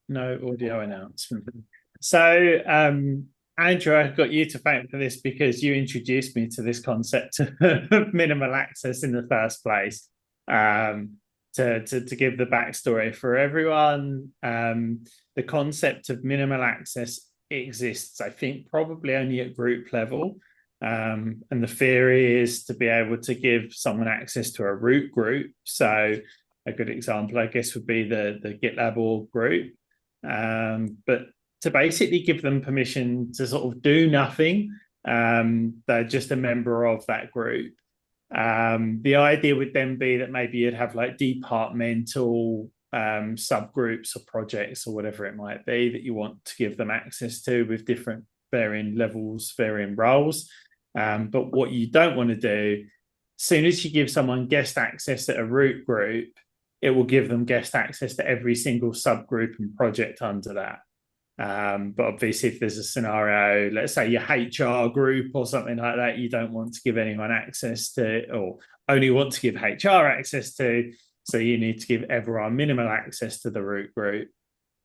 No audio announcement. So, Andrew, I've got you to thank for this because you introduced me to this concept of minimal access in the first place. Um, to give the backstory for everyone, the concept of minimal access exists, I think, probably only at group level. And the theory is to be able to give someone access to a root group. So, a good example, I guess, would be the GitLab org group. But to basically give them permission to sort of do nothing, they're just a member of that group. The idea would then be that maybe you'd have like departmental subgroups or projects or whatever it might be that you want to give them access to with different varying levels, varying roles. But what you don't want to do, as soon as you give someone guest access at a root group, it will give them guest access to every single subgroup and project under that. But obviously, if there's a scenario, let's say your HR group or something like that, you don't want to give anyone access to, or only want to give HR access to. So you need to give everyone minimal access to the root group.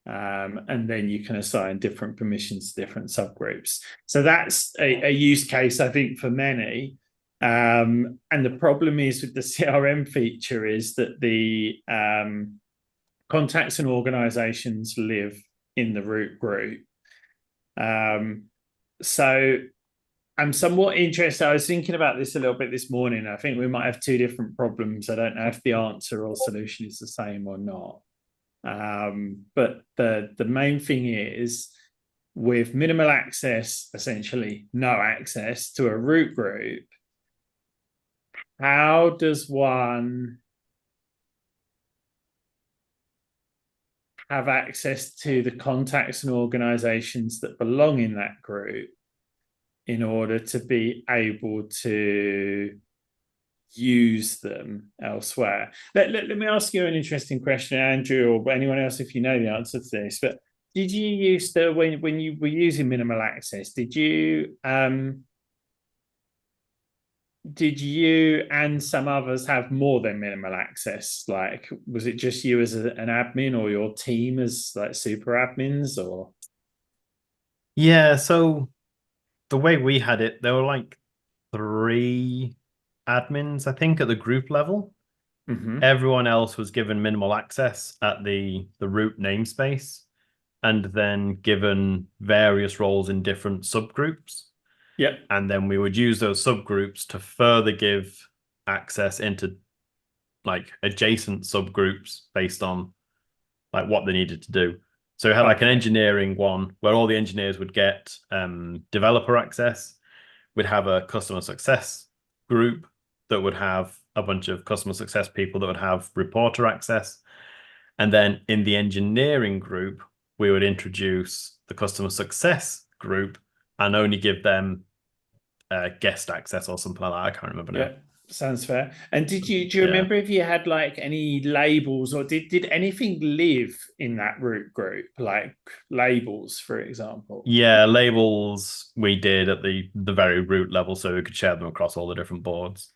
And then you can assign different permissions to different subgroups. So that's a use case, I think, for many. And the problem is with the CRM feature is that the contacts and organizations live in the root group. So I'm somewhat interested. I was thinking about this a little bit this morning. I think we might have two different problems. I don't know if the answer or solution is the same or not. But the main thing is with minimal access, essentially no access to a root group, how does one have access to the contacts and organizations that belong in that group in order to be able to use them elsewhere? Let me ask you an interesting question, Andrew, or anyone else if you know the answer to this. But did you used to, when you were using minimal access, did you and some others have more than minimal access? Like, was it just you as an admin or your team as like super admins or? Yeah, so the way we had it, there were like three admins, I think, at the group level. Mm-hmm. Everyone else was given minimal access at the root namespace and then given various roles in different subgroups. Yep. And then we would use those subgroups to further give access into like adjacent subgroups based on like what they needed to do. So we had like an Okay. engineering one where all the engineers would get developer access. We'd have a customer success group that would have a bunch of customer success people that would have reporter access. And then in the engineering group, we would introduce the customer success group and only give them guest access or something like that. I can't remember now. Yeah, sounds fair. And do you Yeah. remember if you had like any labels or did anything live in that root group, like labels, for example? Yeah, labels we did at the very root level so we could share them across all the different boards.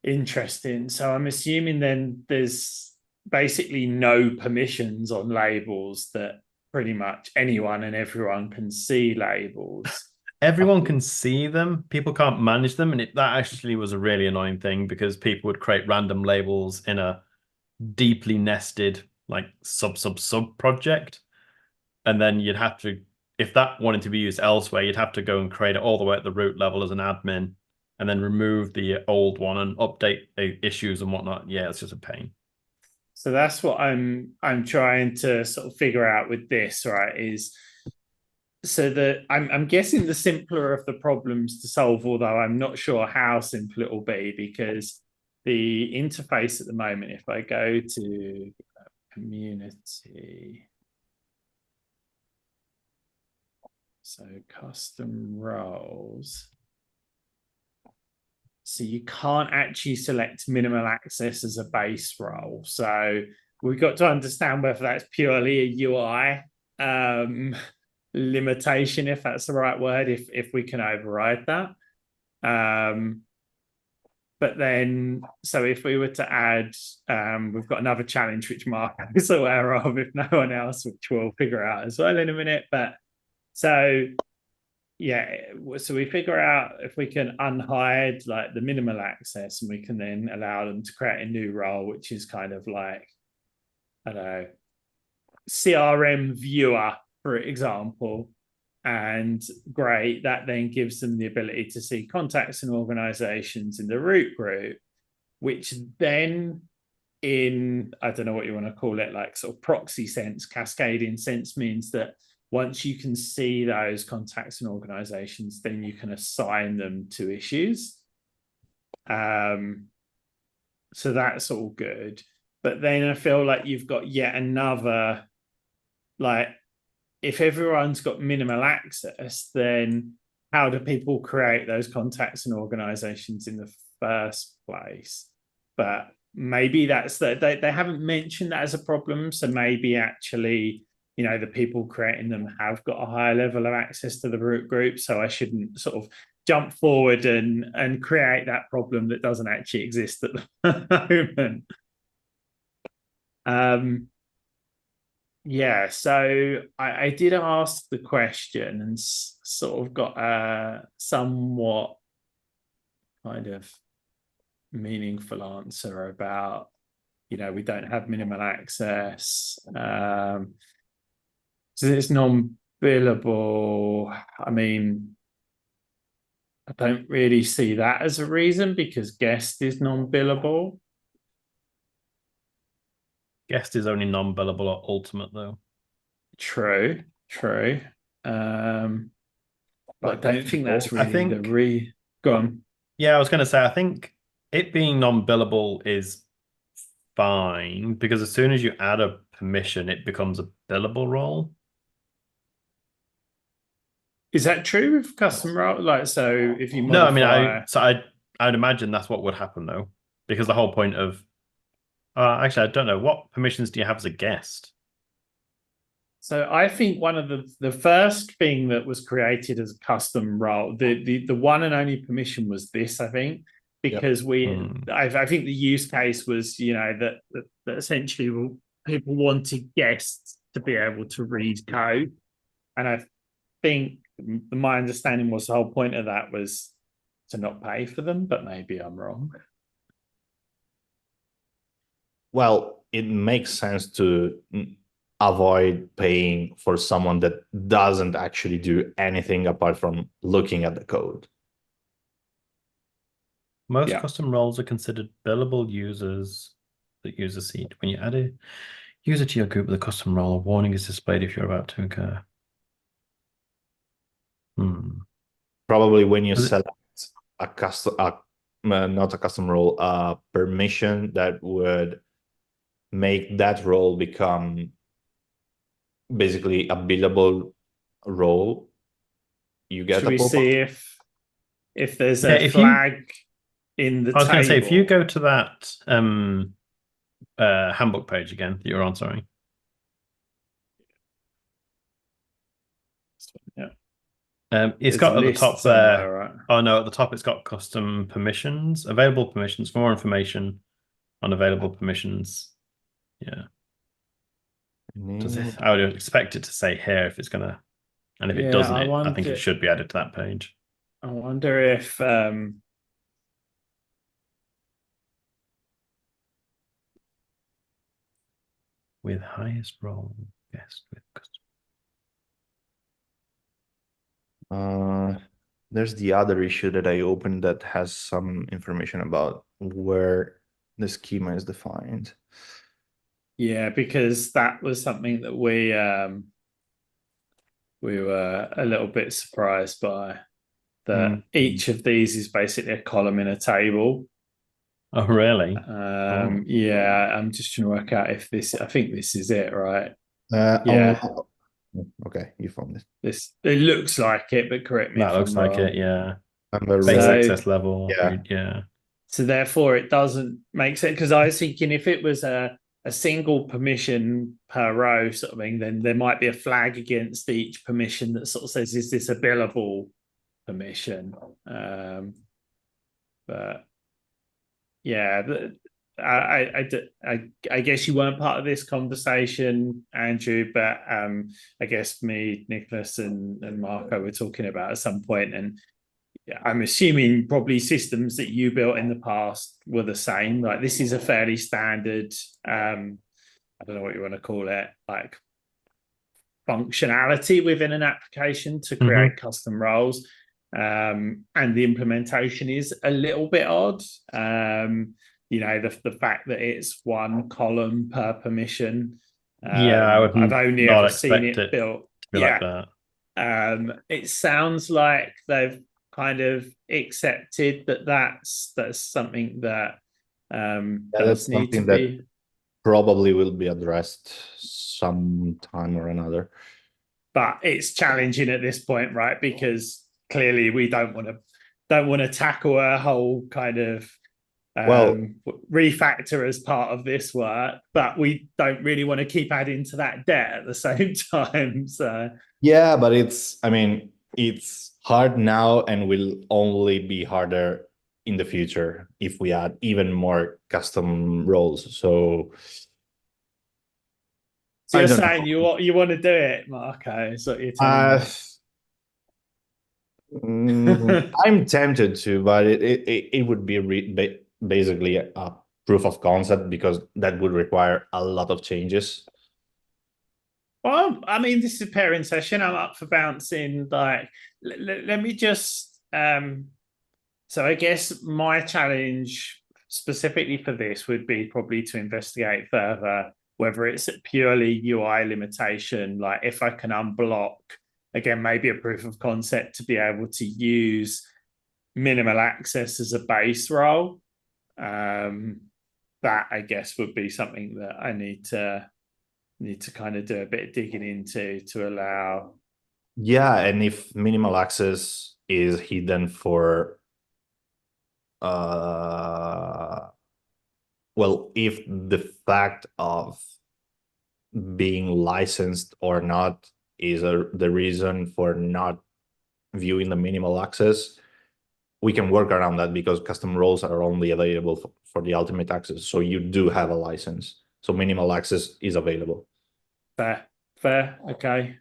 Interesting. So I'm assuming then there's basically no permissions on labels that pretty much anyone and everyone can see labels. Everyone can see them. People can't manage them, and that actually was a really annoying thing because people would create random labels in a deeply nested like sub project, and then you'd have to, if that wanted to be used elsewhere, you'd have to go and create it all the way at the root level as an admin, and then remove the old one and update issues and whatnot. Yeah, it's just a pain. So that's what I'm trying to sort of figure out with this, right? Is so that I'm guessing the simpler of the problems to solve, although I'm not sure how simple it will be because the interface at the moment, if I go to community, so custom roles, so you can't actually select minimal access as a base role. So we've got to understand whether that's purely a UI limitation, if that's the right word, if we can override that. Um, but then, so if we were to add, we've got another challenge which Mark is aware of, if no one else, which we'll figure out as well in a minute. But so yeah, so we figure out if we can unhide like the minimal access, and we can then allow them to create a new role, which is kind of like, I don't know, CRM viewer, for example. And great, that then gives them the ability to see contacts and organizations in the root group, which then, in, I don't know what you want to call it, like sort of proxy sense, cascading sense, means that once you can see those contacts and organizations, then you can assign them to issues. So that's all good. But then I feel like you've got yet another, like, if everyone's got minimal access, then how do people create those contacts and organizations in the first place? But maybe that's that they haven't mentioned that as a problem. So maybe actually, you know, the people creating them have got a higher level of access to the root group. So I shouldn't sort of jump forward and create that problem that doesn't actually exist at the moment. Yeah, so I did ask the question and sort of got a somewhat kind of meaningful answer about, you know, we don't have minimal access. So it's non-billable. I mean, I don't really see that as a reason because guest is non-billable. Guest is only non-billable or ultimate, though. True. But I don't think that's really go on. Yeah, I was going to say, I think it being non-billable is fine because as soon as you add a permission, it becomes a billable role. Is that true with custom role? Like, so if you modify... No, I mean, I'd imagine that's what would happen though, because the whole point of actually, I don't know, what permissions do you have as a guest? So I think one of the first thing that was created as a custom role, the one and only permission was this, I think, because I think the use case was, you know, that essentially people wanted guests to be able to read code. And I think my understanding was the whole point of that was to not pay for them, but maybe I'm wrong. Well, it makes sense to avoid paying for someone that doesn't actually do anything apart from looking at the code. Most custom roles are considered billable users that use a seat. When you add a user to your group with a custom role, a warning is displayed if you're about to incur. Probably when you select a custom, not a custom role, a permission that would make that role become basically a billable role. You get. Should we see if there's a flag in the table? I was going to say, if you go to that handbook page again that you're on, sorry. Yeah. It's got at the top there. Right? Oh no, at the top it's got custom permissions, available permissions. For more information on available permissions. Yeah. I would expect it to say here if it's gonna, and if it doesn't, I think it should be added to that page. I wonder if with highest role guest with custom. There's the other issue that I opened that has some information about where the schema is defined. Yeah, because that was something that we were a little bit surprised by. That each of these is basically a column in a table. Oh, really? Yeah, I'm just trying to work out if this. I think this is it, right? Yeah. Okay, you found it. It looks like it, but correct me. That looks like it. Yeah. Base access level. Yeah. So therefore, it doesn't make sense because I was thinking if it was a single permission per row sort of thing, then there might be a flag against each permission that sort of says, is this a billable permission? But Yeah, I guess you weren't part of this conversation, Andrew, but I guess me, Nicholas, and Marco were talking about at some point, and I'm assuming probably systems that you built in the past were the same. Like this is a fairly standard, I don't know what you want to call it, like functionality within an application to create custom roles. And the implementation is a little bit odd. The fact that it's one column per permission. Yeah, I would I've only not ever seen expect it it built. to be like that. It sounds like they've kind of accepted that that's something that that's does need to something that be. probably will be addressed sometime or another. But it's challenging at this point, right? Because clearly we don't want to tackle a whole kind of refactor as part of this work, but we don't really want to keep adding to that debt at the same time. So yeah, but it's hard now and will only be harder in the future if we add even more custom roles. So you're saying you want to do it, Marco? Is what you're telling me. I'm tempted to, but it would be basically a proof of concept because that would require a lot of changes. Well, I mean, this is a pairing session. I'm up for bouncing. Like, let me just. So I guess my challenge specifically for this would be probably to investigate further whether it's a purely UI limitation. Like, if I can unblock again, maybe a proof of concept to be able to use minimal access as a base role. That I guess would be something that I need to kind of do a bit of digging into to allow. Yeah, and if minimal access is hidden for if the fact of being licensed or not is the reason for not viewing the minimal access, we can work around that because custom roles are only available for the ultimate access. So you do have a license. So minimal access is available. Fair. Okay.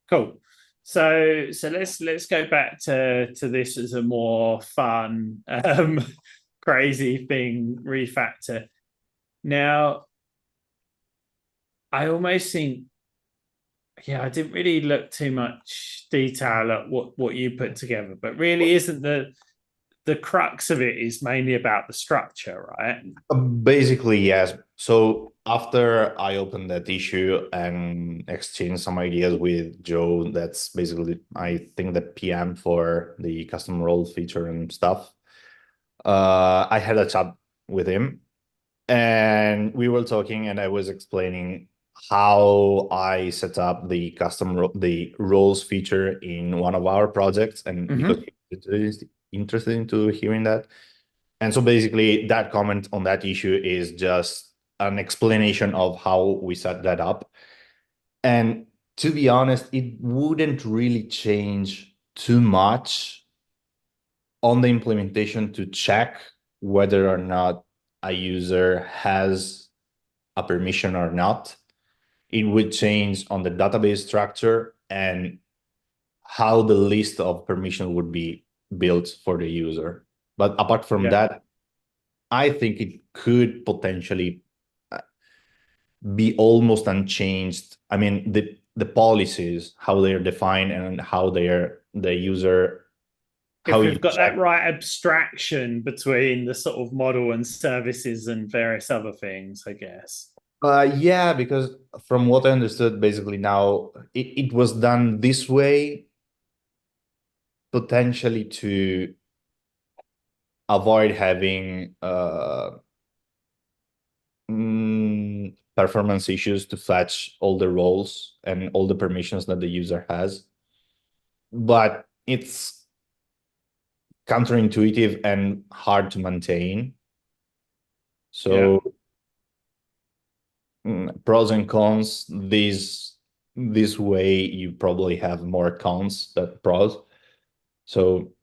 Cool. So let's go back to this as a more fun, crazy thing refactor. Now, I almost think, I didn't really look too much detail at what you put together, but really isn't the crux of it is mainly about the structure, right? Basically, yes. So after I opened that issue and exchanged some ideas with Joe, that's basically, I think, the PM for the custom role feature and stuff. I had a chat with him and we were talking and I was explaining how I set up the the roles feature in one of our projects, and because he's interested into hearing that. And so basically that comment on that issue is just an explanation of how we set that up. And to be honest, it wouldn't really change too much on the implementation to check whether or not a user has a permission or not. It would change on the database structure and how the list of permission would be built for the user. But apart from that, I think it could potentially be almost unchanged. I mean, the policies, how they're defined and how the user. If we've got that right abstraction between the sort of model and services and various other things, I guess. Yeah, because from what I understood, basically now it was done this way, potentially to avoid having performance issues to fetch all the roles and all the permissions that the user has. But it's counterintuitive and hard to maintain. So pros and cons, this way you probably have more cons than pros. So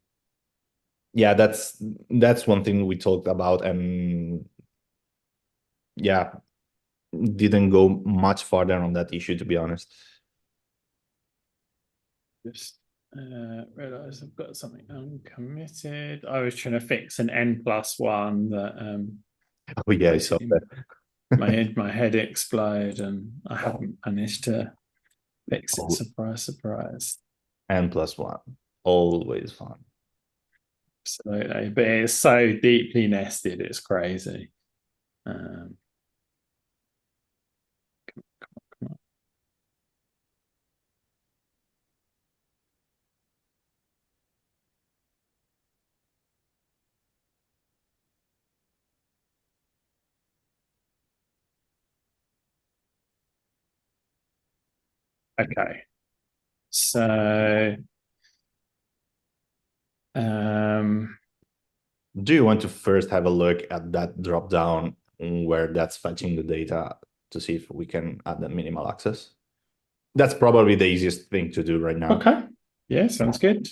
yeah, that's one thing we talked about, and yeah, didn't go much farther on that issue, to be honest. Just realize I've got something uncommitted. I was trying to fix an n+1 that Oh yeah, I saw basically that. my head explode, and I haven't managed to fix it. Oh. Surprise, surprise. N+1, always fun. Absolutely, but it's so deeply nested, it's crazy. Come on. Okay, so Do you want to first have a look at that drop down where that's fetching the data to see if we can add the minimal access? That's probably the easiest thing to do right now. okay, yeah, sounds good.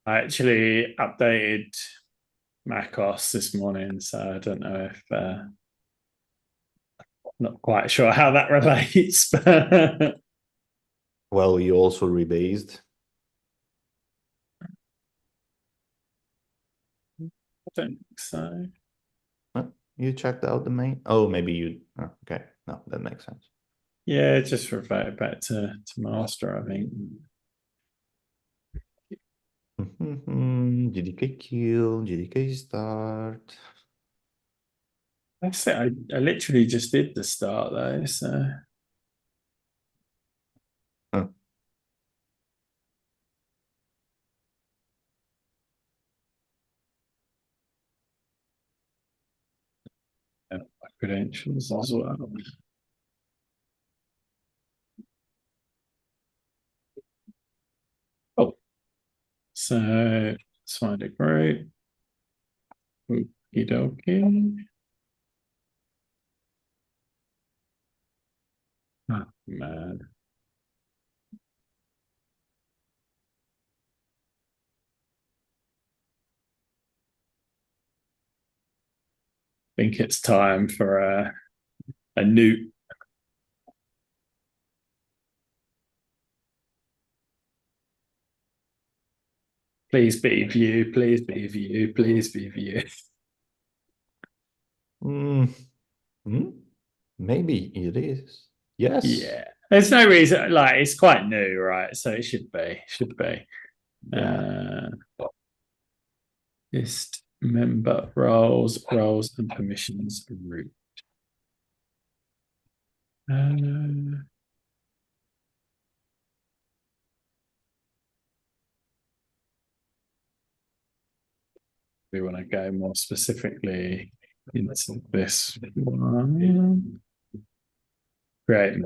I actually updated macOS this morning, so I don't know if not quite sure how that relates, but Well, you also rebased. I don't think so. You checked out the main. Oh, maybe you. Oh, okay, no, that makes sense. Yeah, just revert back to master, I think. GDK kill, GDK start. That's it. I literally just did the start though, so Huh. my credentials as well. Oh, so let's find a group. Okie dokie. Oh, man. I think it's time for a new. Please be view, please be view, please be view. Maybe it is. Yes. Yeah. There's no reason, like it's quite new, right? So it should be. Yeah. List member roles and permissions root. We want to go more specifically into this one. Great.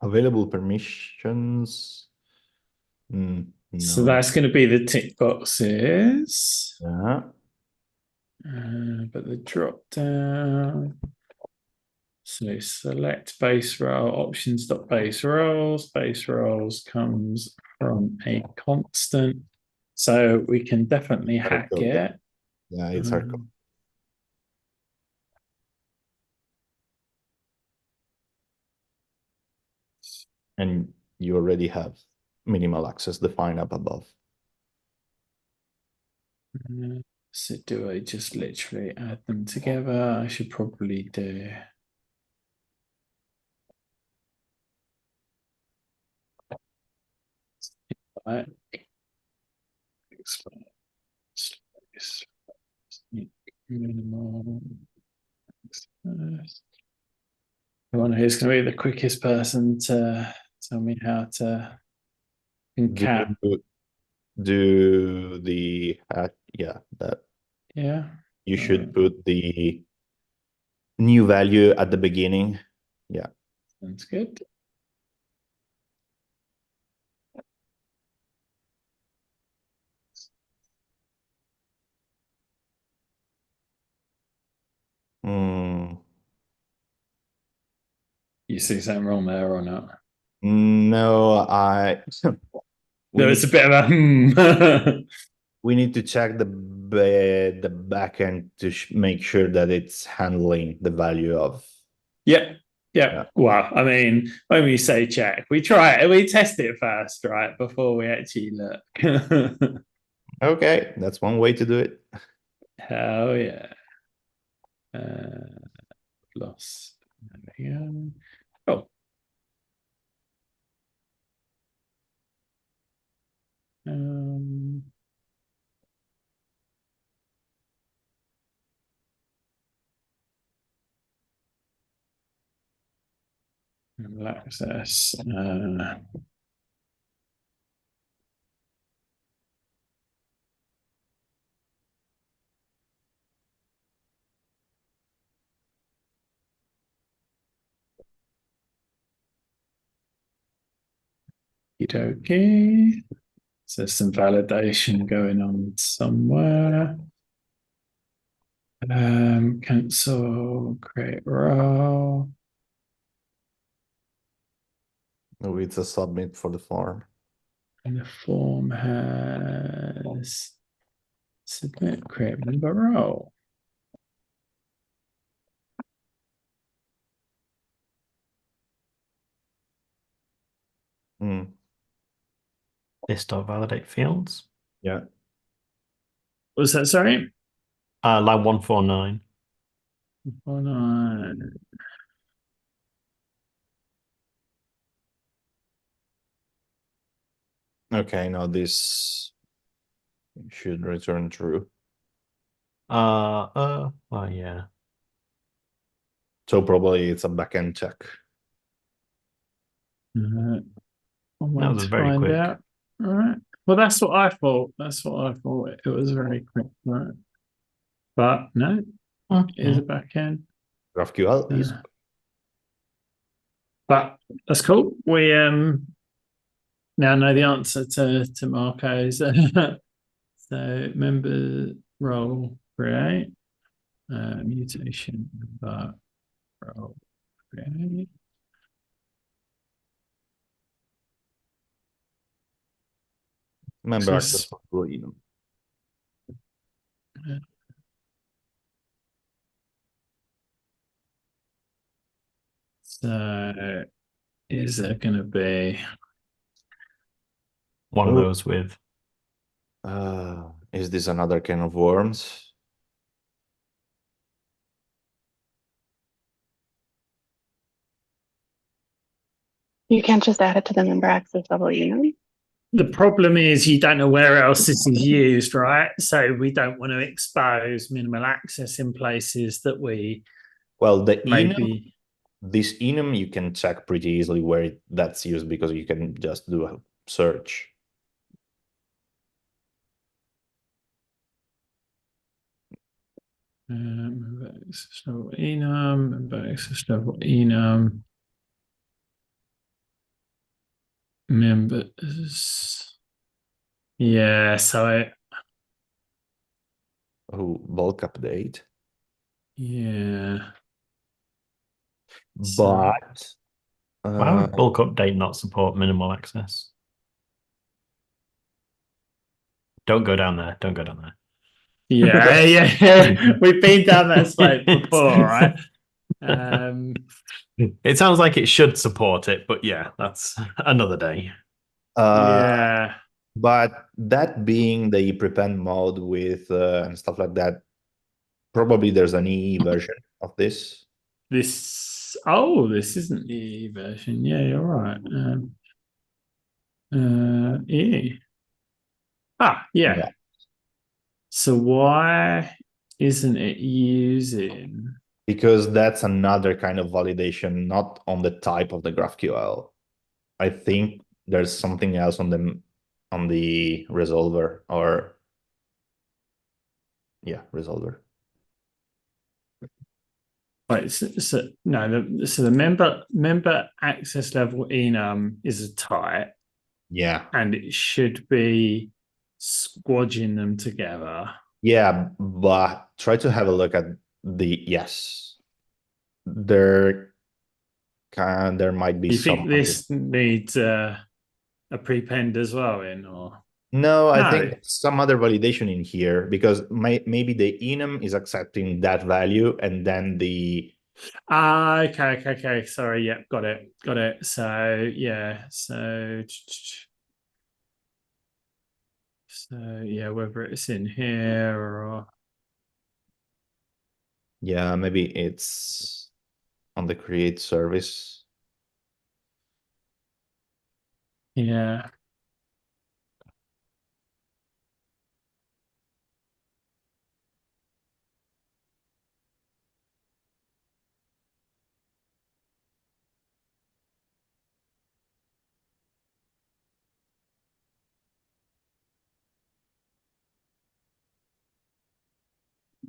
Available permissions. No. So that's going to be the tick boxes. Yeah. But the drop down. So select base role, options.base roles. Base roles comes from a constant. So we can definitely hack it. Yeah, it's our and you already have minimal access defined up above. So do I just literally add them together? I should probably do. Right. Minimal access. I wonder who's going to be the quickest person to tell me how to cap. Do the yeah, that Yeah. you should put the new value at the beginning. Yeah. Sounds good. Mm, You see something wrong there or not? no, There was a bit of a we need to check the backend to make sure that it's handling the value of. Yeah. Yeah. Well, I mean, when we say check, we try it, we test it first, right? Before we actually look. Okay, that's one way to do it. Hell yeah. Lost. There we go. Oh. Access. Okay. So there's some validation going on somewhere. Cancel, create role. No, it's a submit for the form. And the form has submit, create member role. This.validate fields. Yeah. What was that, sorry? Line 149. 149. Okay, now this should return true. Oh yeah. So probably it's a backend check. That was very quick. All right. Well, that's what I thought. That's what I thought. It was very quick, right? But no, it is a backend. GraphQL is. But that's cool. We now know the answer to Marco's. So member role create, mutation member role create. Member access for Enum. So is there going to be one of those with? Is this another can of worms? You can't just add it to the member access level, you know? The problem is you don't know where else this is used, right? So we don't want to expose minimal access in places that we the maybe this enum you can check pretty easily where that's used because you can just do a search. Member access level enum, member access level enum. Members. Yeah, so bulk update. Yeah. But why would bulk update not support minimal access? Don't go down there. Don't go down there. Yeah. We've been down that slope before, right? It sounds like it should support it, but yeah, that's another day. Yeah. But that being the prepend mode with and stuff like that, probably there's an EE version of this. This isn't the EE version. Yeah, you're right. EE. Yeah. So why isn't it using? Because that's another kind of validation, not on the type of the GraphQL. I think there's something else on the resolver, or yeah, resolver. Right, so no, so the member access level enum is a type, Yeah. and it should be squodging them together. Yeah, but try to have a look at the yes. There might be Do you some. think this needs a prepend as well in, or No, I No. think some other validation in here, because maybe the enum is accepting that value, and then the okay. Sorry, yeah, got it. So yeah, so yeah, whether it's in here or yeah, maybe it's on the create service. yeah.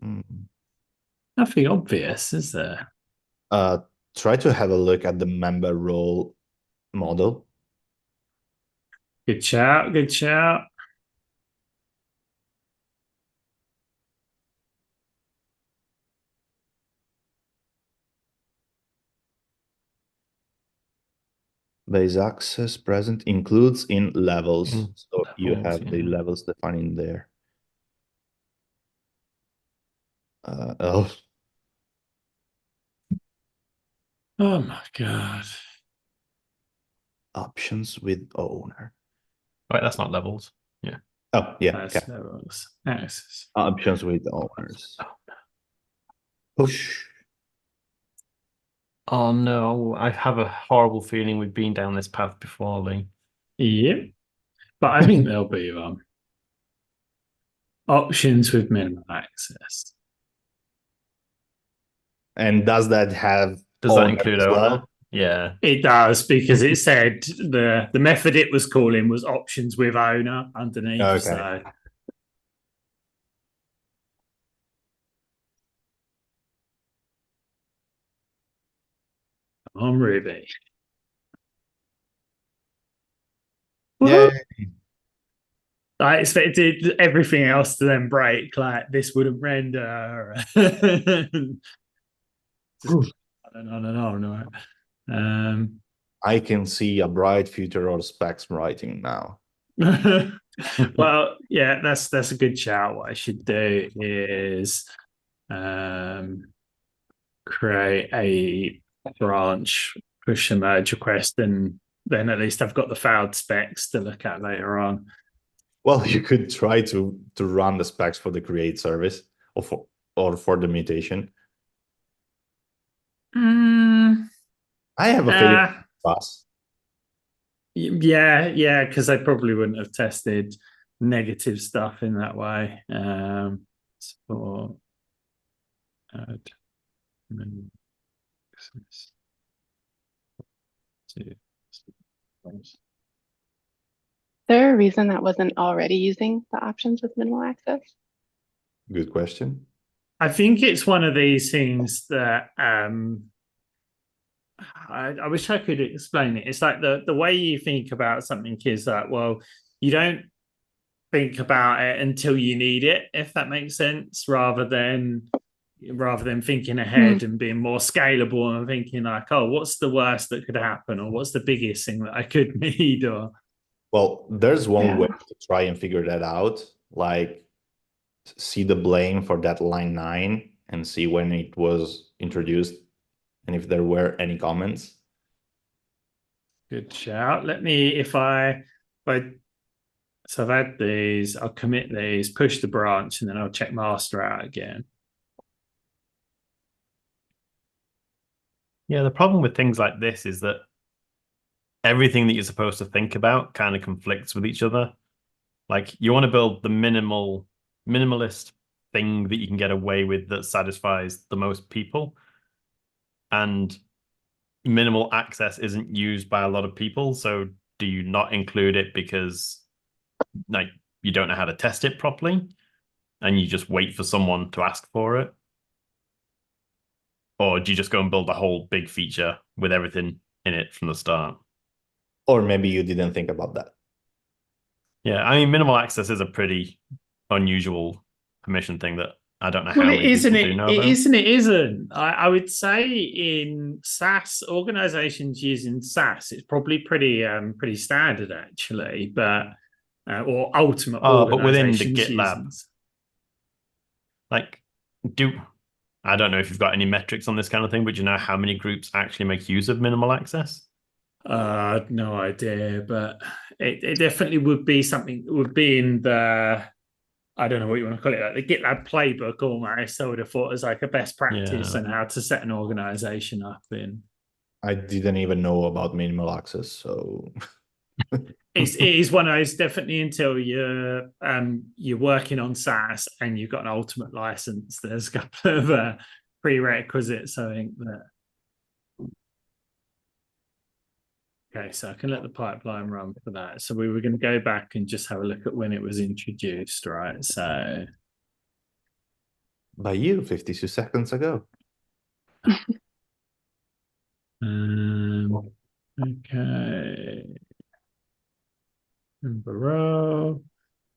Mm. Nothing obvious, is there? Try to have a look at the member role model. Good shout. Base access present includes in levels. Mm, So you levels, have the yeah. levels defined in there. Oh, Oh my god. options with owner. Right, that's not levels. Yeah. Oh, yeah. That's Okay. levels. Access. Options with owners. Push. Oh no, I have a horrible feeling we've been down this path before, Lee. Yep. But I think there'll be options with minimum access. And does that have Does that owner include as owner? well? Yeah. It does, because it said the method it was calling was options with owner underneath. Okay. So on Ruby. Yeah. I expected everything else to then break, like this wouldn't render. Just on. I can see a bright future of specs writing now. Well, yeah, that's a good shout. What I should do is create a branch, push a merge request, and then at least I've got the failed specs to look at later on. Well, you could try to run the specs for the create service or for the mutation. I have a feeling fast. Yeah, because I probably wouldn't have tested negative stuff in that way. Support add access to Is there a reason that wasn't already using the options with minimal access? Good question. I think it's one of these things that I wish I could explain it. It's like the way you think about something is like, well, you don't think about it until you need it, if that makes sense, rather than thinking ahead and being more scalable and thinking like, oh, what's the worst that could happen, or what's the biggest thing that I could need, or well, there's one way to try and figure that out, like see the blame for that line 9 and see when it was introduced and if there were any comments. Good shout. Let me, so I've had these, I'll commit these, push the branch, and then I'll check master out again. Yeah, the problem with things like this is that everything that you're supposed to think about kind of conflicts with each other. Like you want to build the minimal minimalist thing that you can get away with that satisfies the most people. And minimal access isn't used by a lot of people. So do you not include it because like you don't know how to test it properly and you just wait for someone to ask for it? Or do you just go and build a whole big feature with everything in it from the start? Or maybe you didn't think about that. Yeah, I mean, minimal access is a pretty unusual permission thing that I don't know how Well, it many isn't. people do It know it about. isn't. It isn't. I would say in SaaS organizations using SaaS, it's probably pretty standard actually. But or ultimate But within the organizations GitLab, using. like, I don't know if you've got any metrics on this kind of thing, but do you know how many groups actually make use of minimal access? No idea, but it definitely would be something. It would be in the, I don't know what you want to call it, like the GitLab playbook almost. I would have thought as like a best practice Yeah. and how to set an organization up in. I didn't even know about minimal access, so It is one of those definitely until you're working on SaaS and you've got an ultimate license. There's a couple of prerequisites, I think that. Okay, so I can let the pipeline run for that. So we were going to go back and just have a look at when it was introduced, right? So by you 52 seconds ago. okay. Barrow,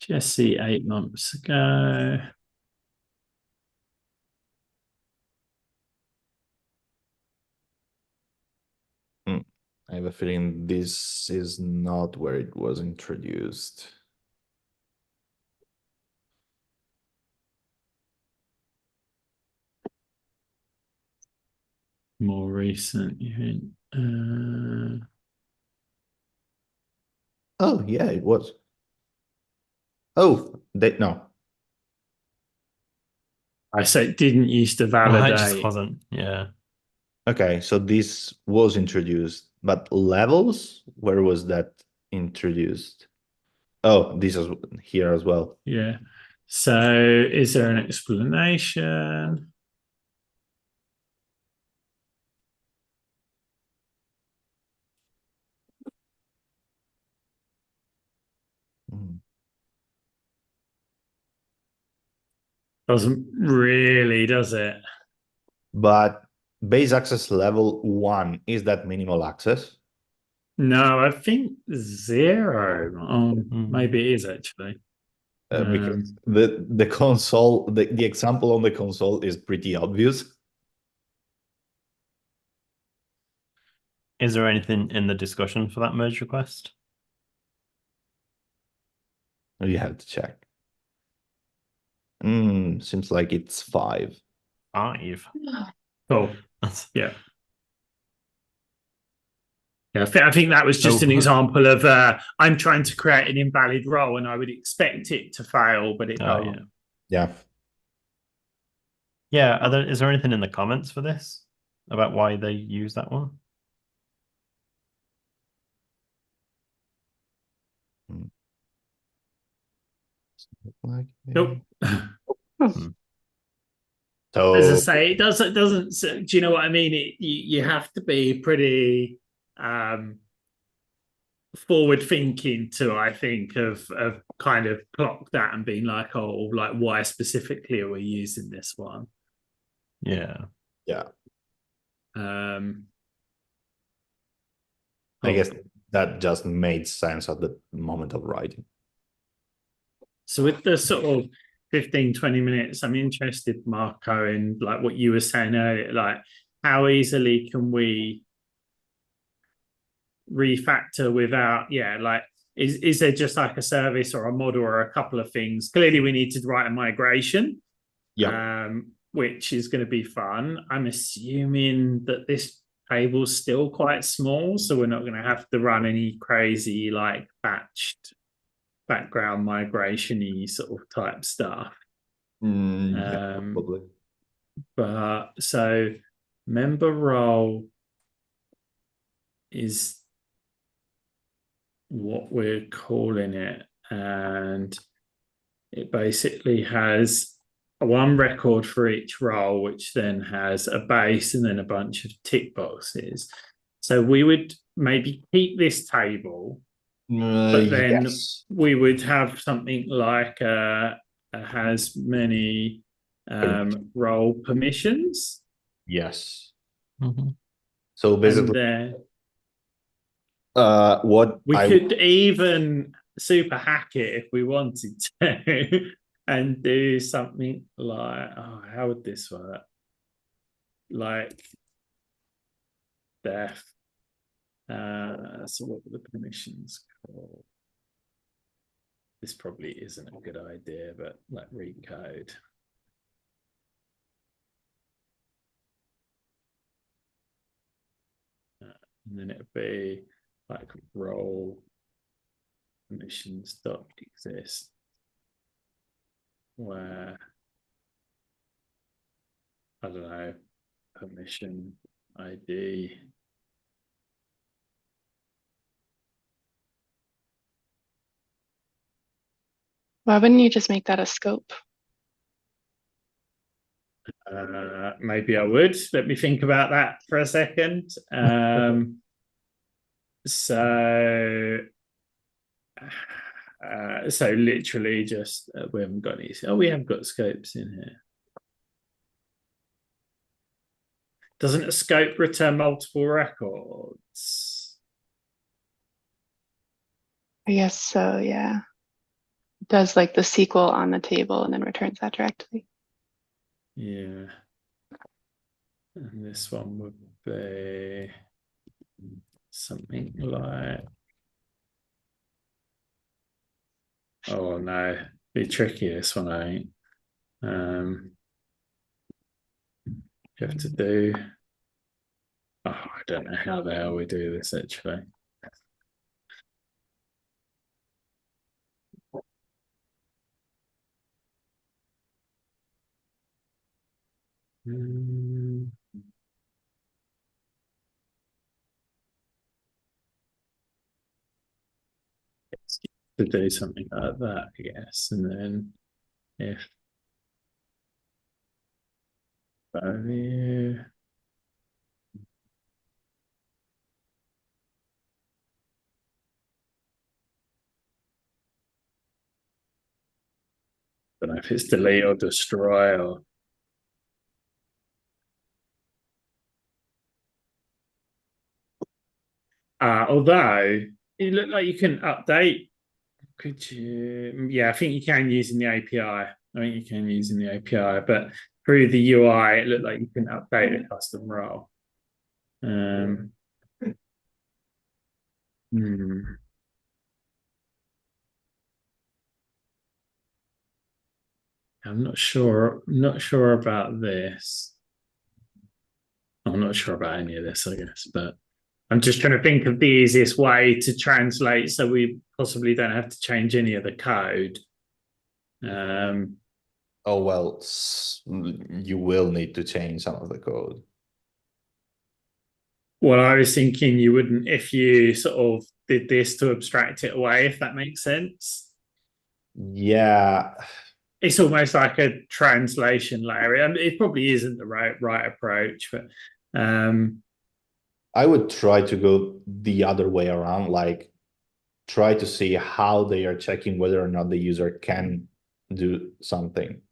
Jesse 8 months ago. I have a feeling this is not where it was introduced. More recent, you think? Oh, yeah, it was. Oh, no. I said it didn't used to It validate. just wasn't. Yeah. Okay, so this was introduced, but levels, where was that introduced? Oh, this is here as well. Yeah. So is there an explanation? Doesn't really, does it? But base access level 1, is that minimal access? No, I think 0. Maybe it is actually. Because the console, the example on the console is pretty obvious. Is there anything in the discussion for that merge request? You have to check. Seems like it's 5. 5. Cool. Yeah. Yeah, I think that was just an example of I'm trying to create an invalid role and I would expect it to fail, but it doesn't. Yeah. Yeah. Is there anything in the comments for this about why they use that one? Nope. So as I say, it doesn't. Do you know what I mean? You have to be pretty forward thinking to, I think, of kind of clock that and being like, oh, like why specifically are we using this one? Yeah. I guess that just made sense at the moment of writing. So with the sort of 15, 20 minutes, I'm interested, Marco, in like what you were saying earlier, like how easily can we refactor without, like, is there just like a service or a model or a couple of things? Clearly we need to write a migration, which is going to be fun. I'm assuming that this table's still quite small, so we're not going to have to run any crazy like batched background migration-y sort of type stuff. Probably. But so member role is what we're calling it, and it basically has one record for each role, which then has a base and then a bunch of tick boxes. So we would maybe keep this table, but then Yes. we would have something like has many role permissions. Yes. Mhm. So And basically, then what we I could even super hack it if we wanted to and do something like, oh, how would this work? Like def. So what were the permissions called? This probably isn't a good idea, but like read code. And then it'd be like role permissions dot exist, where I don't know, permission ID. Why wouldn't you just make that a scope? Maybe I would. Let me think about that for a second. So literally just we haven't got any. Oh, we have got scopes in here. Doesn't a scope return multiple records? I guess so, yeah. It does like the SQL on the table and then returns that directly. Yeah. And this one would be something like, oh no, be tricky this one, I think. You have to do, oh, I don't know how the hell we do this actually. To do something like that, I guess, and then if value I don't know if it's delete or destroy or although it looked like you can update. Could you? Yeah, I think you can using the API. I think you can using the API, but through the UI, it looked like you can update a custom role. I'm not sure. Not sure about this. I'm not sure about any of this, I guess, but I'm just trying to think of the easiest way to translate so we possibly don't have to change any of the code. Oh well, you will need to change some of the code. Well, I was thinking you wouldn't if you sort of did this to abstract it away, if that makes sense. Yeah. It's almost like a translation layer. I mean, it probably isn't the right approach, but I would try to go the other way around, like try to see how they are checking whether or not the user can do something.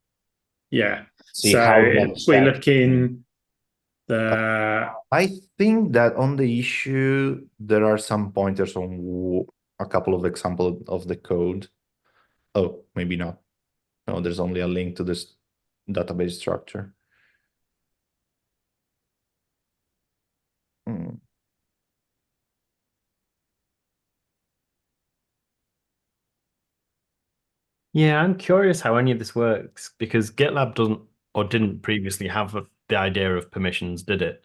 Yeah. See so how if we look in the I think that on the issue there are some pointers on a couple of examples of the code. Oh, maybe not. No, there's only a link to this database structure. Yeah, I'm curious how any of this works because GitLab doesn't or didn't previously have the idea of permissions, did it?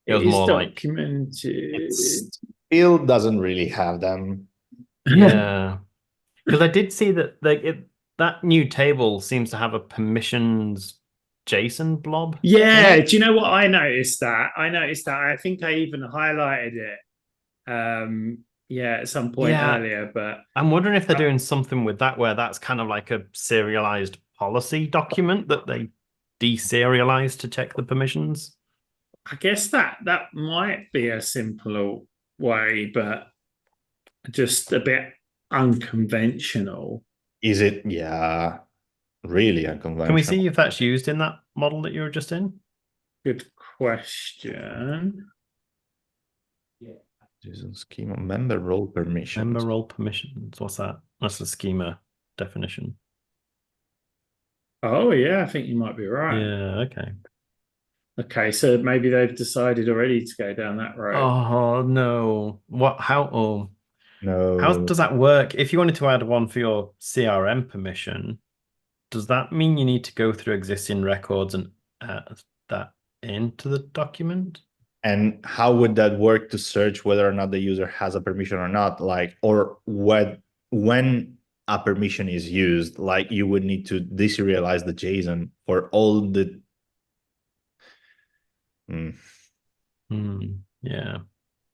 It was more like documented. Still doesn't really have them. Yeah, because I did see that that new table seems to have a permissions JSON blob. Yeah, do you know what I noticed? I think I even highlighted it. at some point Yeah. earlier, but I'm wondering if they're doing something with that where that's kind of like a serialized policy document that they deserialize to check the permissions. I guess that might be a simpler way, but just a bit unconventional. Is it? Yeah, really unconventional. Can we see if that's used in that model that you were just in? Good question. JSON schema member role permissions. Member role permissions. What's that? That's the schema definition. Oh yeah, I think you might be right. Yeah, okay. Okay, so maybe they've decided already to go down that road. Oh no. What how No. how does that work? If you wanted to add one for your CRM permission, does that mean you need to go through existing records and add that into the document? And how would that work to search whether or not the user has a permission or not? Like, or when a permission is used, like you would need to deserialize the JSON for all the. Yeah.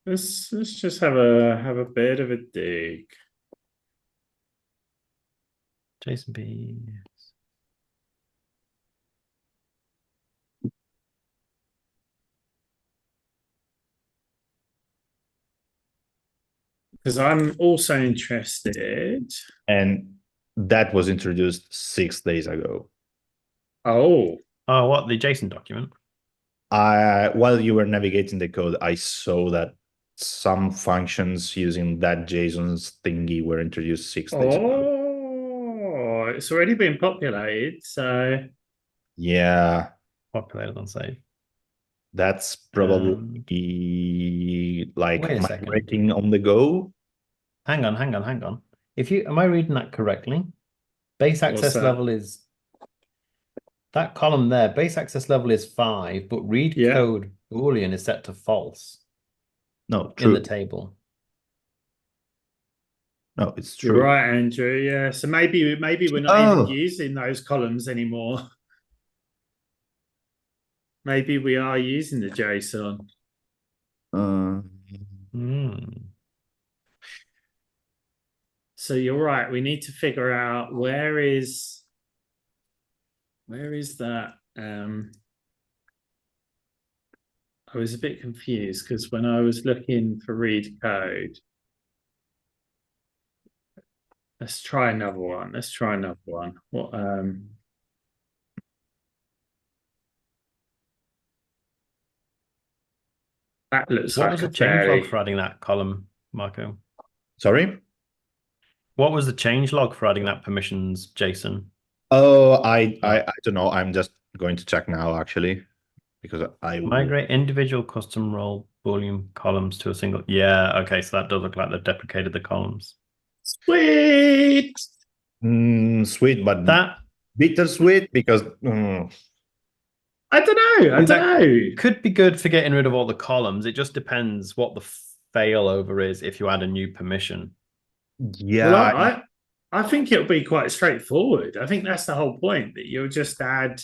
Let's just have a bit of a dig. JSON B. Because I'm also interested. And that was introduced 6 days ago. Oh, what, the JSON document? While you were navigating the code, I saw that some functions using that JSON thingy were introduced 6 days ago. Oh, it's already been populated, so yeah, populated on save. That's probably like Wait a second. migrating on the go. Hang on. Am I reading that correctly? Base access level is that column there. Base access level is 5, but read code Boolean is set to false. No, true. In the table. No, it's true. You're right, Andrew. Yeah. So maybe we're not even using those columns anymore. Maybe we are using the JSON. So you're right. We need to figure out where is that? I was a bit confused because when I was looking for read code, let's try another one. What that looks what like was the changelog for adding that column, Marco? Sorry? What was the changelog for adding that permissions JSON? Oh, I don't know. I'm just going to check now, actually, because I migrate individual custom role Boolean columns to a single. Yeah, okay, so that does look like they've deprecated the columns. Sweet. Sweet, but that bittersweet because I don't know. Could be good for getting rid of all the columns. It just depends what the failover is if you add a new permission. Yeah, well, I think it'll be quite straightforward. I think that's the whole point, that you'll just add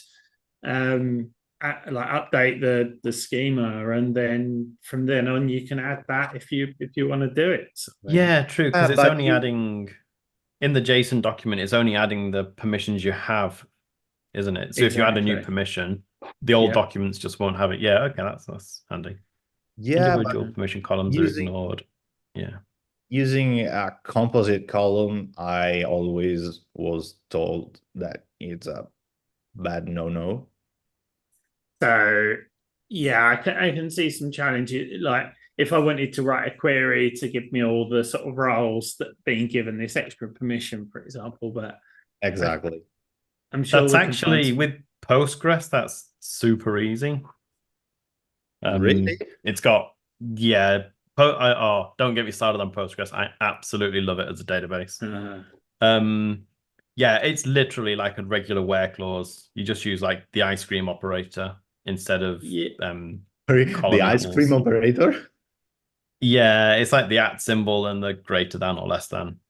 update the schema, and then from then on you can add that if you want to do it. Yeah, true, because it's only adding in the JSON document, it's only adding the permissions you have, isn't it? So if you add a new permission, the old documents just won't have it. Yeah, okay, that's handy. Yeah, individual permission columns are ignored. Yeah. Using a composite column, I always was told that it's a bad no-no. So yeah, I can see some challenges. Like if I wanted to write a query to give me all the sort of roles that being given this extra permission, for example, but exactly. I'm sure that's actually with Postgres, that's super easy. Really? It's got don't get me started on Postgres. I absolutely love it as a database. Yeah, it's literally like a regular where clause. You just use like the ice cream operator instead of the ice cream operator. Yeah, it's like the @ symbol and the greater than or less than.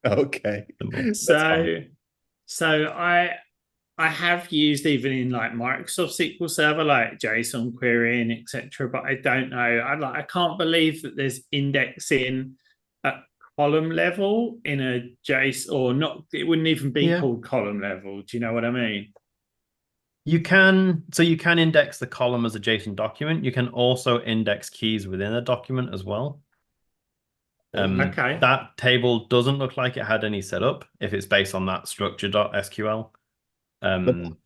Okay. So I have used even in like Microsoft SQL Server, like JSON querying, etc. But I don't know. I can't believe that there's indexing at column level in a JSON, or not? It wouldn't even be Yeah. called column level. Do you know what I mean? You can index the column as a JSON document. You can also index keys within a document as well. Okay. That table doesn't look like it had any setup if it's based on that structure.sql. I'm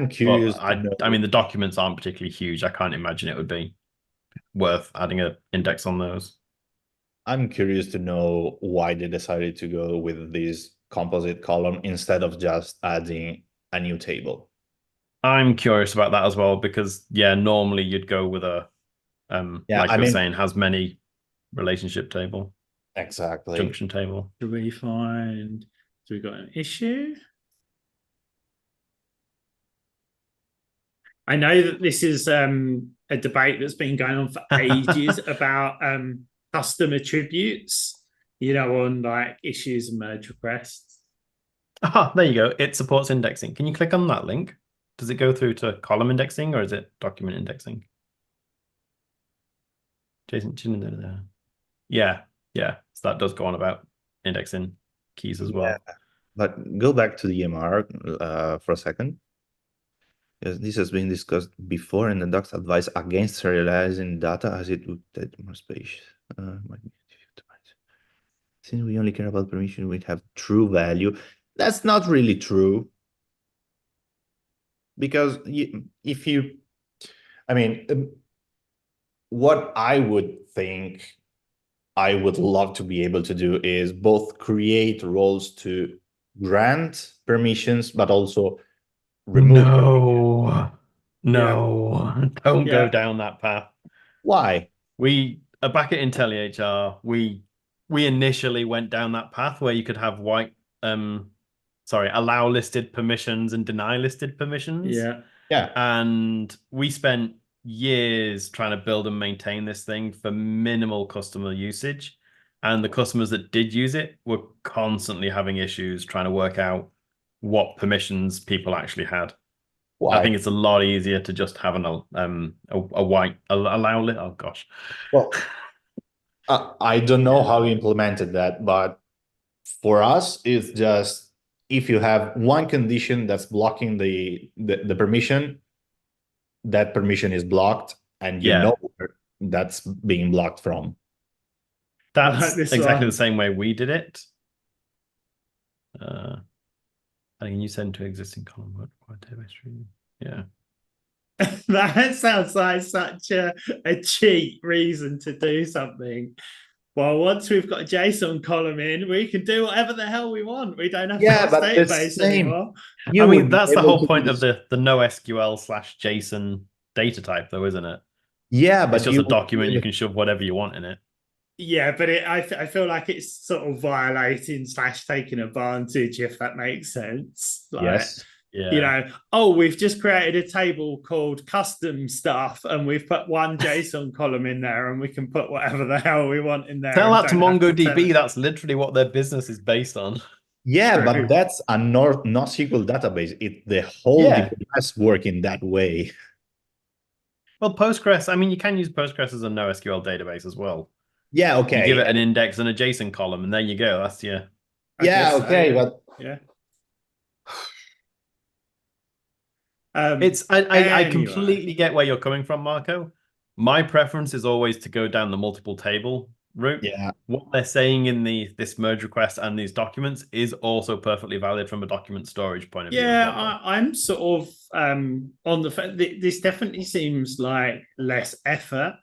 curious. I mean, the documents aren't particularly huge. I can't imagine it would be worth adding an index on those. I'm curious to know why they decided to go with this composite column instead of just adding a new table. I'm curious about that as well because, yeah, normally you'd go with a, like you're saying, has many relationship table. Exactly. Junction table. Do we got an issue? I know that this is a debate that's been going on for ages about custom attributes, on like issues and merge requests. Ah, there you go. It supports indexing. Can you click on that link? Does it go through to column indexing or is it document indexing? Jason, yeah. So that does go on about indexing keys as well. But go back to the EMR for a second. This has been discussed before, and the docs advise against serializing data as it would take more space. Since we only care about permission, we have true value. That's not really true. Because what I would think I would love to be able to do is both create roles to grant permissions, but also remove. No, don't go down that path. Why? We back at IntelliHR, we initially went down that path where you could have allow listed permissions and deny listed permissions. Yeah. And we spent years trying to build and maintain this thing for minimal customer usage. And the customers that did use it were constantly having issues trying to work out what permissions people actually had. Why? I think it's a lot easier to just have allow lit. Oh gosh. Well, I don't know how we implemented that, but for us, it's just if you have one condition that's blocking the permission, that permission is blocked, and you know where that's being blocked from. That's exactly the same way we did it. I think you send to existing column. Yeah. That sounds like such a cheap reason to do something. Well, once we've got a JSON column in, we can do whatever the hell we want. We don't have database anymore. I mean, that's the whole point of the NoSQL/JSON data type, though, isn't it? Yeah, but it's just a document. You can shove whatever you want in it. Yeah, but I feel like it's sort of violating / taking advantage, if that makes sense. Yes. Yeah. We've just created a table called custom stuff and we've put one JSON column in there and we can put whatever the hell we want in there. Tell that to MongoDB. That's literally what their business is based on. Yeah, but that's a NoSQL database. The whole DBMS work in that way. Well, Postgres, I mean, you can use Postgres as a NoSQL database as well. Yeah, okay. You give it an index and a JSON column, and there you go. That's but yeah. I completely get where you're coming from, Marco. My preference is always to go down the multiple table route. Yeah. What they're saying in this merge request and these documents is also perfectly valid from a document storage point of view. Yeah, I'm sort of on this definitely seems like less effort,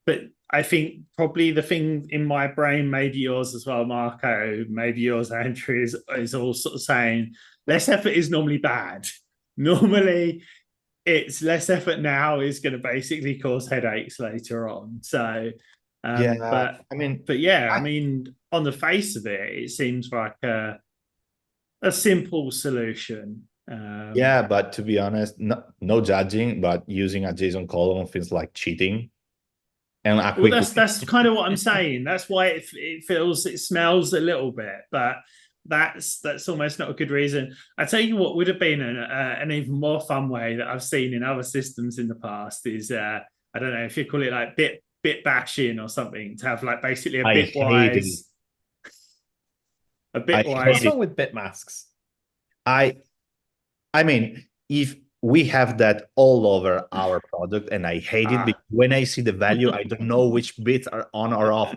but I think probably the thing in my brain, maybe yours as well, Marco, maybe yours, Andrew, is all sort of saying less effort is normally bad. Normally, it's less effort now is going to basically cause headaches later on. So, on the face of it, it seems like a simple solution. But to be honest, no judging, but using a JSON column feels like cheating. And that's kind of what I'm saying. That's why it smells a little bit, but that's almost not a good reason. I tell you what would have been an even more fun way that I've seen in other systems in the past is I don't know if you call it like bit bit bashing or something to have like basically a I hate bitwise. A bitwise. What's wrong with bit masks? I mean, if we have that all over our product, and I hate it because when I see the value, I don't know which bits are on or off.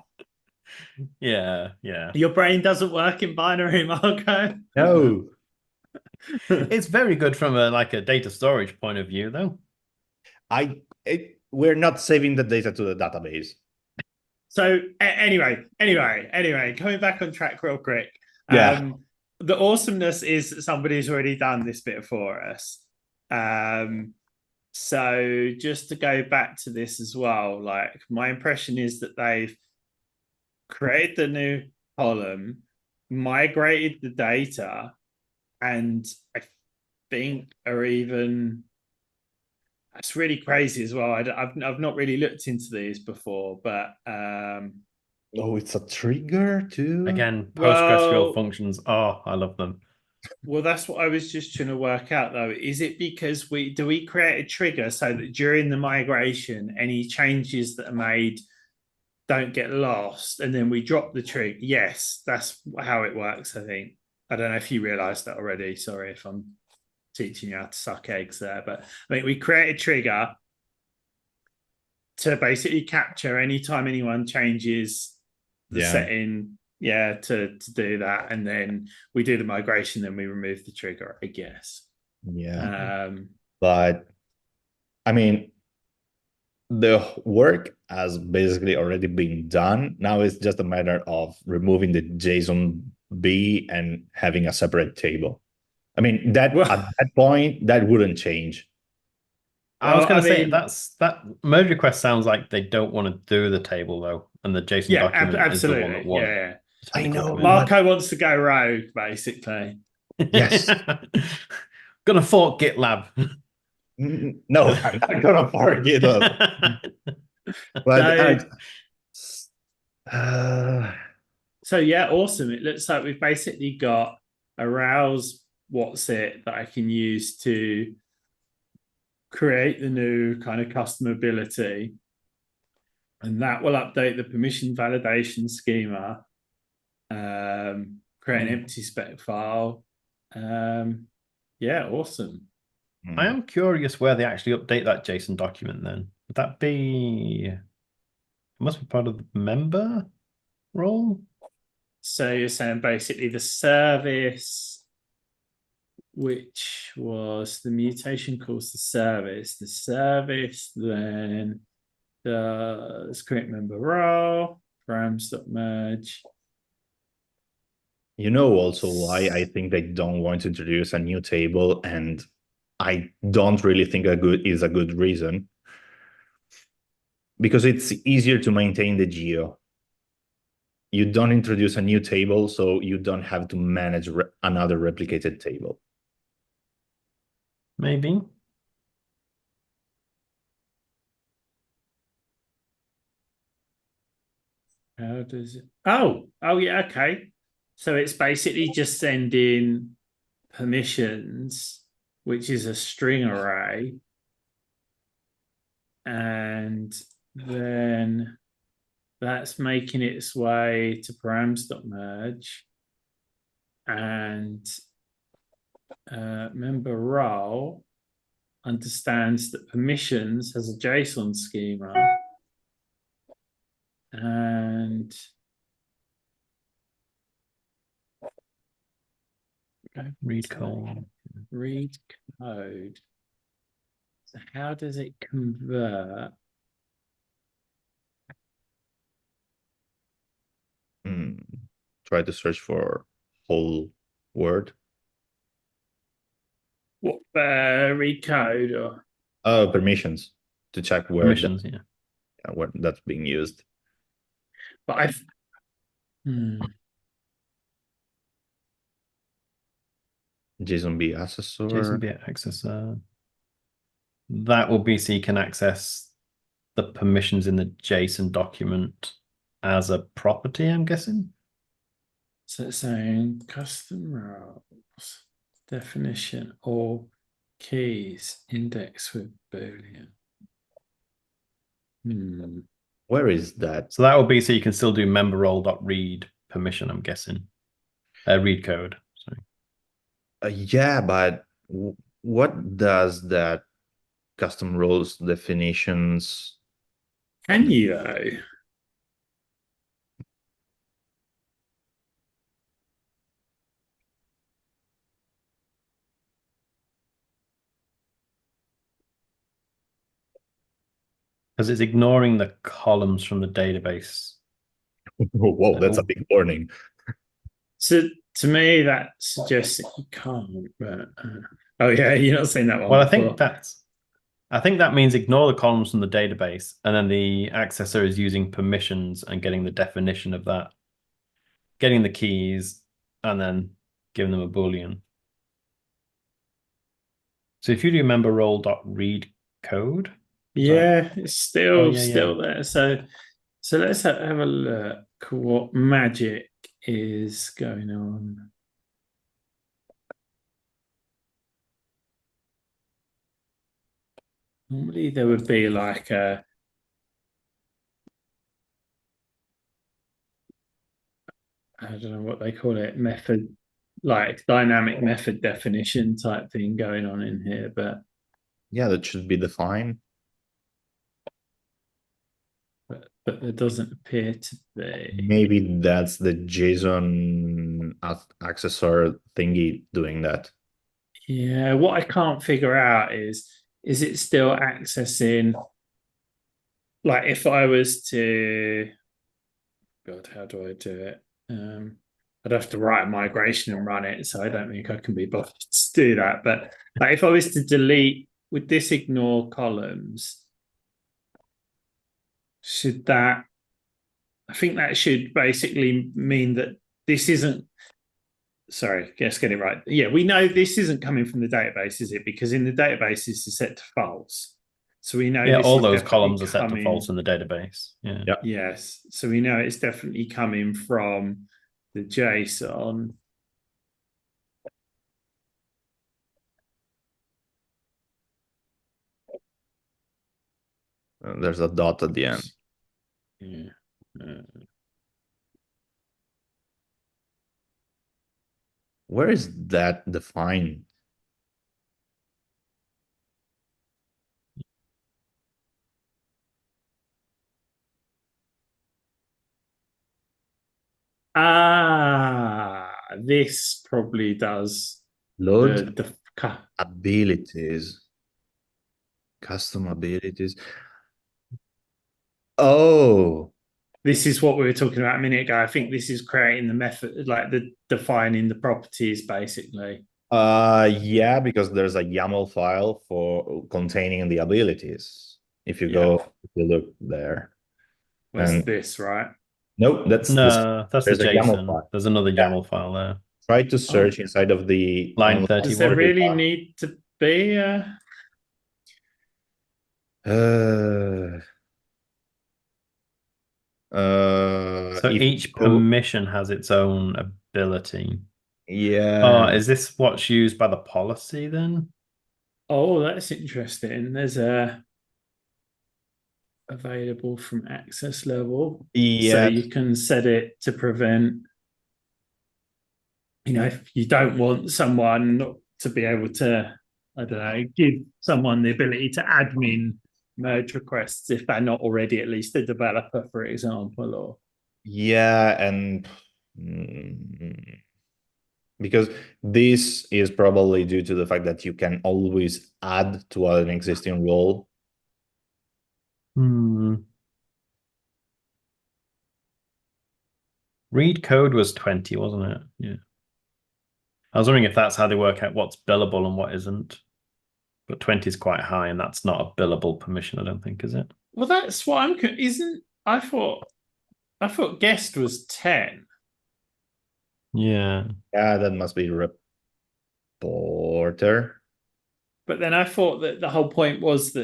Yeah. Your brain doesn't work in binary, Marco. No. It's very good from a data storage point of view, though. We're not saving the data to the database. So anyway, coming back on track real quick. Yeah. The awesomeness is that somebody's already done this bit for us. So just to go back to this as well, like my impression is that they've created the new column, migrated the data, and I think are even. That's really crazy as well. I've not really looked into these before, but oh, it's a trigger too. Again, PostgreSQL functions. Oh, I love them. Well, that's what I was just trying to work out though. Is it because we create a trigger so that during the migration, any changes that are made don't get lost, and then we drop the trigger? Yes, that's how it works, I think. I don't know if you realized that already. Sorry if I'm teaching you how to suck eggs there, but I think we create a trigger to basically capture anytime anyone changes the setting, to do that, and then we do the migration, then we remove the trigger, I guess. But I mean, the work has basically already been done. Now it's just a matter of removing the JSON B and having a separate table. I mean, at that point, that wouldn't change. I was going to say that merge request sounds like they don't want to do the table though, and the JSON document absolutely. is the one that wants. Yeah. I know. Marco wants to go rogue, basically. Yes. Gonna fork GitLab. No, I'm not gonna fork GitLab. But so yeah, awesome. It looks like we've basically got a Rails what's it that I can use to create the new kind of custom ability, and that will update the permission validation schema, create an empty spec file. Yeah, awesome. I am curious where they actually update that JSON document then. Would that be, it must be part of the member role? So you're saying basically the service, which was the mutation calls the service then does create member role, params.merge. You know also why I think they don't want to introduce a new table, and I don't really think is a good reason. Because it's easier to maintain the geo. You don't introduce a new table, so you don't have to manage another replicated table. Maybe. How does it? Oh, yeah, okay. So it's basically just sending permissions, which is a string array, and then that's making its way to params.merge, and member role understands that permissions has a JSON schema, and read code. Read code. So how does it convert? Try to search for whole word. What read code or permissions to check where Permissions, where that's being used. but I've JSON B accessor. JSON B accessor. That will be so you can access the permissions in the JSON document as a property, I'm guessing. So it's saying custom roles, definition, all keys, index with Boolean. Where is that? So that would be so you can still do member role.read permission, I'm guessing. Read code. Sorry. Yeah, but what does that custom roles definitions? Can you though? Because it's ignoring the columns from the database. Whoa, that's a big warning. So to me, that suggests that you can't. But, oh yeah, you're not saying that one. Well, before. I think that means ignore the columns from the database, and then the accessor is using permissions and getting the definition of that, getting the keys, and then giving them a Boolean. So if you do member role.read code, yeah, it's still yeah. there. So let's have a look what magic is going on. Normally there would be like a I don't know what they call it, method, like dynamic method definition type thing going on in here, but Yeah, that should be defined. but there doesn't appear to be. Maybe that's the JSON accessor thingy doing that. Yeah, what I can't figure out is it still accessing, like if I was to, God, how do I do it? I'd have to write a migration and run it, so I don't think I can be bothered to do that. But like if I was to delete, would this ignore columns? Should that, I think that should basically mean that this isn't, sorry, let's get it right. Yeah, we know this isn't coming from the database, is it? Because in the database, this is set to false. So we know all those columns are set to false in the database. Yeah. Yep. Yes. So we know it's definitely coming from the JSON. There's a dot at the end. Yeah. Where is that defined? This probably does Load the abilities. Custom abilities. Oh, this is what we were talking about a minute ago. I think this is creating the method, like the defining the properties, basically. yeah, because there's a YAML file for containing the abilities. If you go, if you look there. What's this, right? Nope, that's the JSON. file. There's another YAML file there. Try to search inside of the line 31. Does there really need to be so each permission has its own ability. Yeah. Is this what's used by the policy then? Oh, that's interesting. There's a available from access level. Yeah. So you can set it to prevent, if you don't want someone not to be able to, I don't know, give someone the ability to admin merge requests if they're not already at least a developer, for example, or yeah, and because this is probably due to the fact that you can always add to an existing role. Read code was 20, wasn't it? Yeah. I was wondering if that's how they work out what's billable and what isn't. But 20 is quite high, and that's not a billable permission, I don't think, is it? Well, that's what I thought guest was 10. Yeah. Yeah, that must be reporter. But then I thought that the whole point was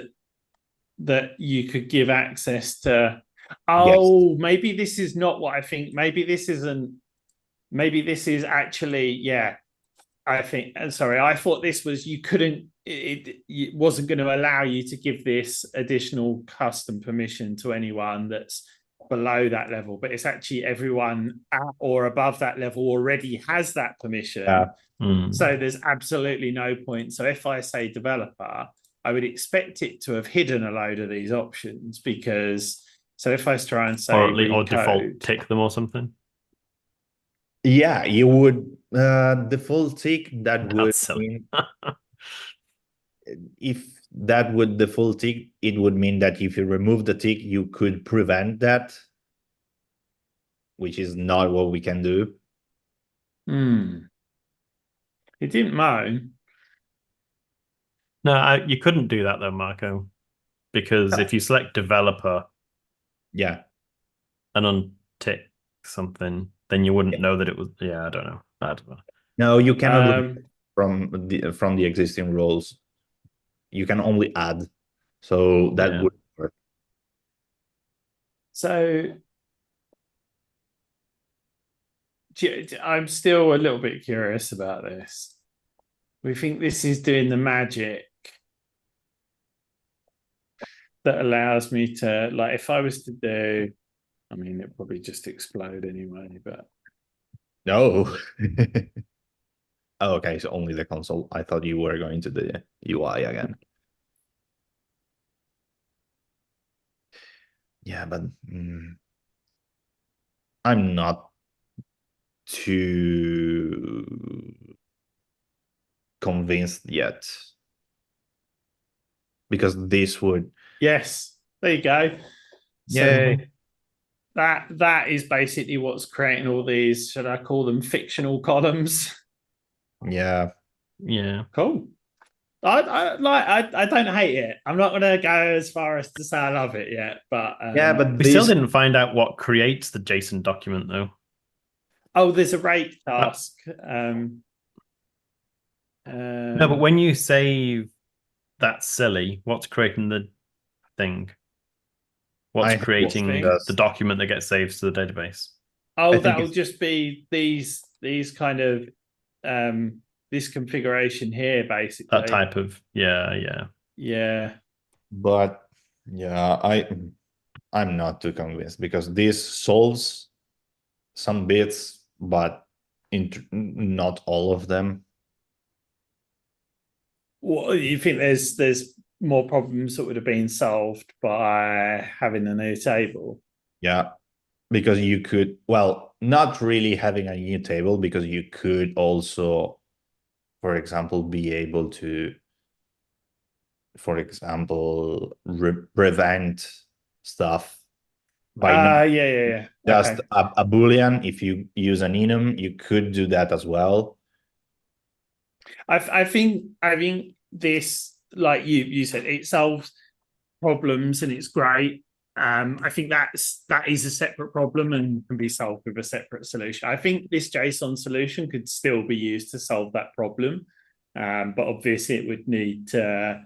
that you could give access to, maybe this is not what I think. Maybe this is actually, I think, sorry, I thought this was, you couldn't, it wasn't going to allow you to give this additional custom permission to anyone that's below that level, but it's actually everyone at or above that level already has that permission. Yeah. So there's absolutely no point. So if I say developer, I would expect it to have hidden a load of these options, because, so if I was trying to say, or default tick them or something. Yeah, you would default tick that would That's silly. mean if that would default tick, it would mean that if you remove the tick, you could prevent that, which is not what we can do. It didn't moan. No, you couldn't do that though, Marco, because if you select developer, Yeah, and untick something, then you wouldn't know that it was. Yeah, I don't know. no, you cannot look from the existing roles. You can only add, so that would work. So I'm still a little bit curious about this. We think this is doing the magic that allows me to, like, if I was to do, I mean, it'd probably just explode anyway, but. No. Oh, okay, so only the console. I thought you were going to the UI again. Yeah, but I'm not too convinced yet, because this would. Yes, there you go. Yeah. So that is basically what's creating all these, should I call them fictional columns? Yeah. Cool. I don't hate it. I'm not gonna go as far as to say I love it yet, but yeah, but we still didn't find out what creates the JSON document though. Oh, there's a rake task. No, but when you say that's silly, what's creating the thing? What's creating the document that gets saved to the database? Oh, that'll just be these kind of this configuration here, basically. That type of yeah. But yeah, I'm not too convinced, because this solves some bits, but not all of them. Well, you think there's more problems that would have been solved by having a new table? Yeah, because you could, well, not really having a new table, because you could also, for example, be able to, for example, prevent stuff by just okay. a Boolean. If you use an enum, you could do that as well. I think this, like you said, it solves problems and it's great. I think that is a separate problem and can be solved with a separate solution. I think this JSON solution could still be used to solve that problem, but obviously it would need to,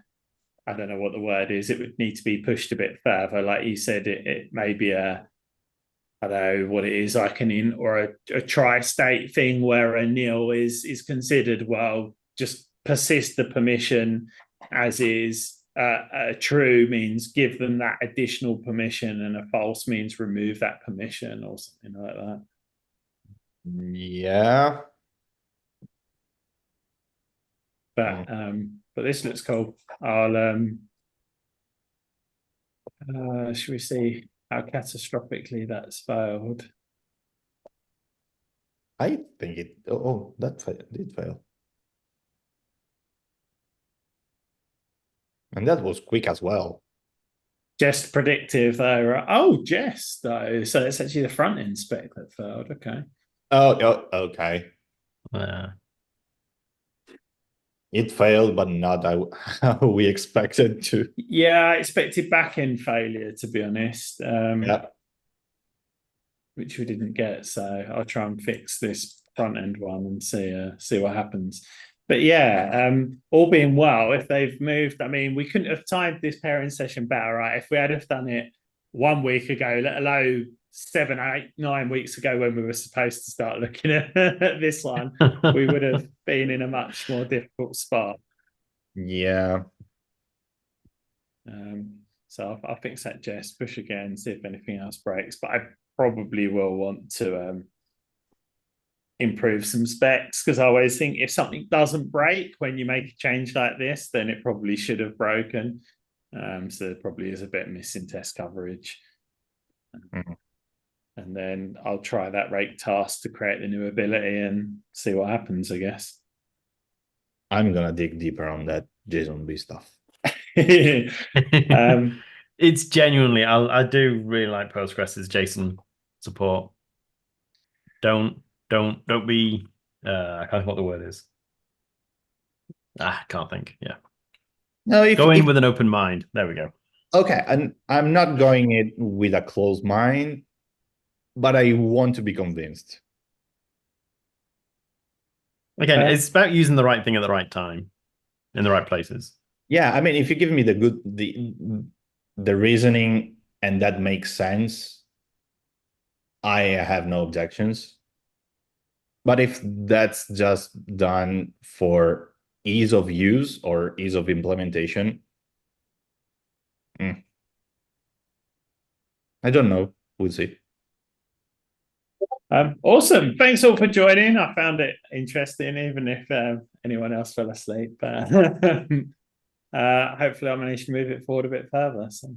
I don't know what the word is, it would need to be pushed a bit further. Like you said, it may be I don't know what it is, like an in or a tri-state thing where a nil is considered, well, just persist the permission as is. A true means give them that additional permission, and a false means remove that permission or something like that. Yeah. But this looks cool. I'll should we see how catastrophically that's failed? I think it. Oh, that did fail. And that was quick as well. Jest predictive though. Right? Oh, Jest though. So it's actually the front end spec that failed. Okay. Oh, okay. It failed, but not how we expected to. Yeah, I expected back end failure, to be honest. Yeah. Which we didn't get. So I'll try and fix this front end one and see what happens. But yeah, all being well, if they've moved, I mean, we couldn't have timed this pairing session better, right? If we had have done it 1 week ago, let alone 7, 8, 9 weeks ago when we were supposed to start looking at this one, we would have been in a much more difficult spot. Yeah. So I'll fix that jest, push again, see if anything else breaks. But I probably will want to improve some specs, because I always think if something doesn't break when you make a change like this, then it probably should have broken. So there probably is a bit missing test coverage. And then I'll try that rake task to create the new ability and see what happens, I guess. I'm gonna dig deeper on that JSON-B stuff. It's genuinely, I do really like Postgres's JSON support. Don't be I can't think what the word is. I can't think. Yeah. No, go in with an open mind. There we go. Okay, and I'm not going in with a closed mind, but I want to be convinced. Again, it's about using the right thing at the right time, in the right places. Yeah, I mean, if you give me the reasoning and that makes sense, I have no objections. But if that's just done for ease of use or ease of implementation, I don't know. We'll see. Awesome. Thanks all for joining. I found it interesting, even if anyone else fell asleep. Hopefully I managed to move it forward a bit further. So